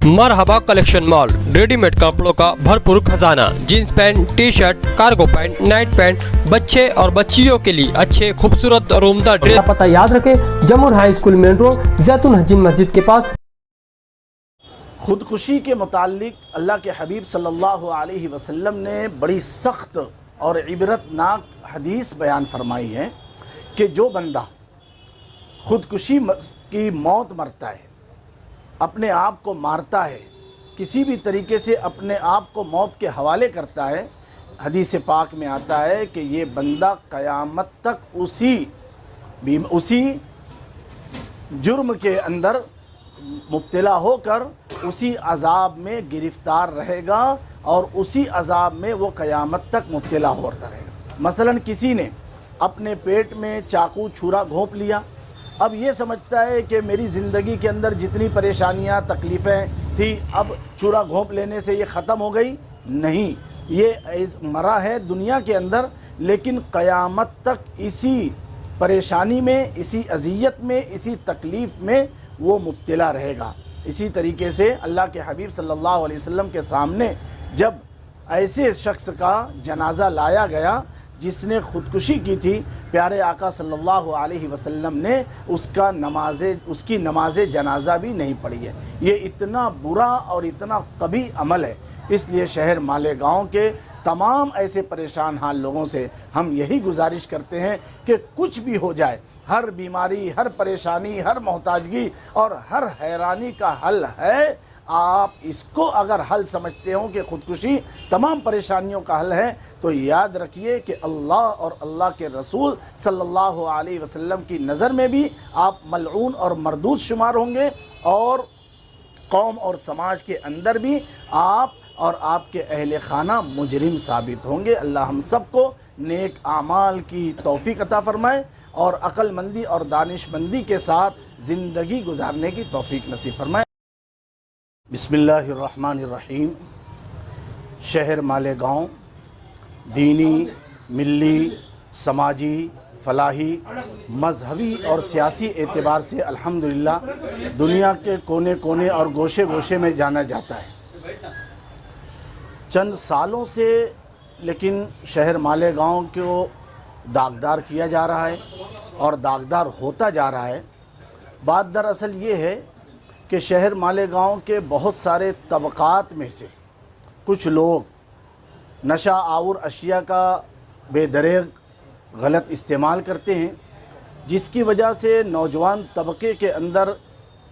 मरहबा collection mall, readymade कपड़ों का भरपूर खजाना, jeans pant, T shirt, cargo pant, night pant, बच्चे और बच्चियों के लिए अच्छे खूबसूरत और उम्दा ड्रेस। पता याद रखें, जमुर हाई स्कूल मेन रोड, जैतून हजीन मस्जिद के पास। खुदकुशी के मुताल्लिक अल्लाह के हबीब सल्लल्लाहु अलैहि वसल्लम ने बड़ी सख्त और इबरतनाक हदीस बयान फरमाई है कि जो बंदा खुदकुशी की मौत मरता है, अपने आप को मारता है, किसी भी तरीके से अपने आप को मौत के हवाले करता है, हदीस पाक में आता है कि ये बंदा क़यामत तक उसी जुर्म के अंदर मुब्तला होकर उसी अज़ाब में गिरफ़्तार रहेगा और उसी अज़ाब में वो क़यामत तक मुब्तला हो रहेगा। मसलन किसी ने अपने पेट में चाकू छुरा घोंप लिया, अब ये समझता है कि मेरी ज़िंदगी के अंदर जितनी परेशानियां तकलीफ़ें थी अब छुरा घोंप लेने से ये ख़त्म हो गई। नहीं, ये मरा है दुनिया के अंदर, लेकिन क़यामत तक इसी परेशानी में, इसी अज़ियत में, इसी तकलीफ़ में वो मुब्तला रहेगा। इसी तरीके से अल्लाह के हबीब सल्लल्लाहु अलैहि वसल्लम के सामने जब ऐसे शख्स का जनाज़ा लाया गया जिसने ख़ुदकुशी की थी, प्यारे आका सल्लल्लाहु अलैहि वसल्लम ने उसकी नमाज जनाज़ा भी नहीं पढ़ी है। ये इतना बुरा और इतना कभी अमल है। इसलिए शहर मालेगांव के तमाम ऐसे परेशान हाल लोगों से हम यही गुजारिश करते हैं कि कुछ भी हो जाए, हर बीमारी, हर परेशानी, हर मोहताजगी और हर हैरानी का हल है। आप इसको अगर हल समझते हो कि ख़ुदकुशी तमाम परेशानियों का हल है, तो याद रखिए कि अल्लाह और अल्लाह के रसूल सल्लल्लाहु अलैहि वसल्लम की नज़र में भी आप मलऊन और मरदूद शुमार होंगे और कौम और समाज के अंदर भी आप और आपके अहले खाना मुजरिम साबित होंगे। अल्लाह हम सबको नेक आमाल की तौफीक अता फ़रमाए और अक्लमंदी और दानिशमंदी के साथ ज़िंदगी गुजारने की तौफीक नसीब फ़रमाए। बिस्मिल्लाहिर्रहमानिर्रहीम। शहर मालेगांव दीनी, मिली, समाजी, फलाही, मजहबी और सियासी एतबार से अल्हम्दुलिल्लाह दुनिया के कोने कोने और गोशे गोशे में जाना जाता है। चंद सालों से लेकिन शहर मालेगांव को दागदार किया जा रहा है और दागदार होता जा रहा है। बात दरअसल ये है कि शहर मालेगांव के बहुत सारे तबक़ात में से कुछ लोग नशा आवर अशिया का बेदरेग गलत इस्तेमाल करते हैं, जिसकी वजह से नौजवान तबके के अंदर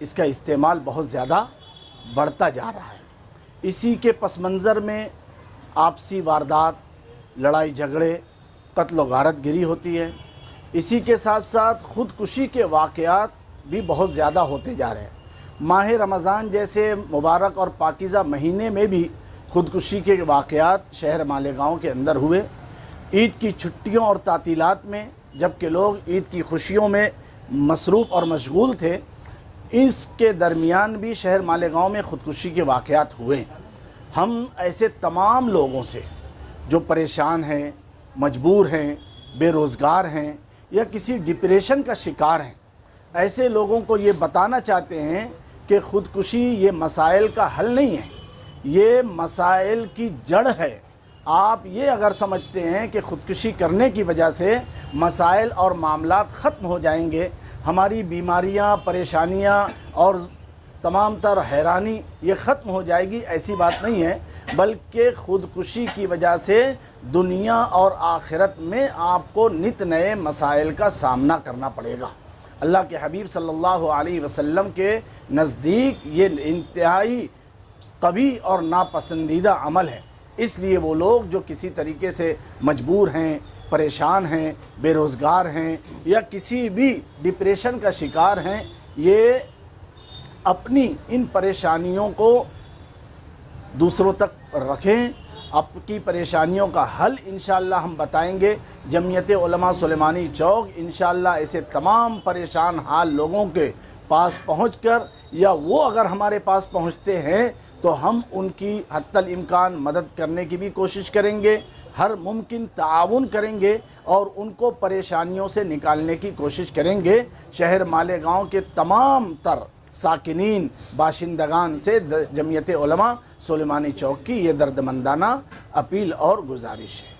इसका इस्तेमाल बहुत ज़्यादा बढ़ता जा रहा है। इसी के पस मंज़र में आपसी वारदात, लड़ाई झगड़े, कत्ल व गारत गिरी होती है। इसी के साथ साथ ख़ुदकुशी के वाक़यात भी बहुत ज़्यादा होते जा रहे हैं। माह रमज़ान जैसे मुबारक और पाकीज़ा महीने में भी ख़ुदकुशी के वाक़यात शहर मालेगांव के अंदर हुए। ईद की छुट्टियों और तातीलात में जबकि लोग ईद की खुशियों में मसरूफ़ और मशगूल थे, इसके दरमियान भी शहर मालेगांव में ख़ुदकुशी के वाक़यात हुए। हम ऐसे तमाम लोगों से जो परेशान हैं, मजबूर हैं, बेरोज़गार हैं या किसी डिप्रेशन का शिकार हैं, ऐसे लोगों को ये बताना चाहते हैं कि ख़ुदकुशी ये मसाइल का हल नहीं है, ये मसाइल की जड़ है। आप ये अगर समझते हैं कि ख़ुदकुशी करने की वजह से मसाइल और मामलात ख़त्म हो जाएंगे, हमारी बीमारियां, परेशानियां और तमाम तर हैरानी ये ख़त्म हो जाएगी, ऐसी बात नहीं है। बल्कि ख़ुदकुशी की वजह से दुनिया और आखिरत में आपको नित नए मसाइल का सामना करना पड़ेगा। अल्लाह के हबीब सल्लल्लाहु अलैहि वसल्लम के नज़दीक ये इंतहाई कभी और नापसंदीदा अमल है। इसलिए वो लोग जो किसी तरीके से मजबूर हैं, परेशान हैं, बेरोज़गार हैं या किसी भी डिप्रेशन का शिकार हैं, ये अपनी इन परेशानियों को दूसरों तक रखें। आपकी परेशानियों का हल इंशाअल्लाह हम बताएंगे। जमीयत उलमा सुलेमानी चौक इंशाअल्लाह ऐसे तमाम परेशान हाल लोगों के पास पहुंचकर, या वो अगर हमारे पास पहुंचते हैं तो हम उनकी हत्तल इम्कान मदद करने की भी कोशिश करेंगे, हर मुमकिन ताउन करेंगे और उनको परेशानियों से निकालने की कोशिश करेंगे। शहर मालेगांव के तमाम तर ساکنین باشندگان سے جمعیت علماء سلیمانی چوک کی یہ دردمندانہ اپیل اور گزارش ہے۔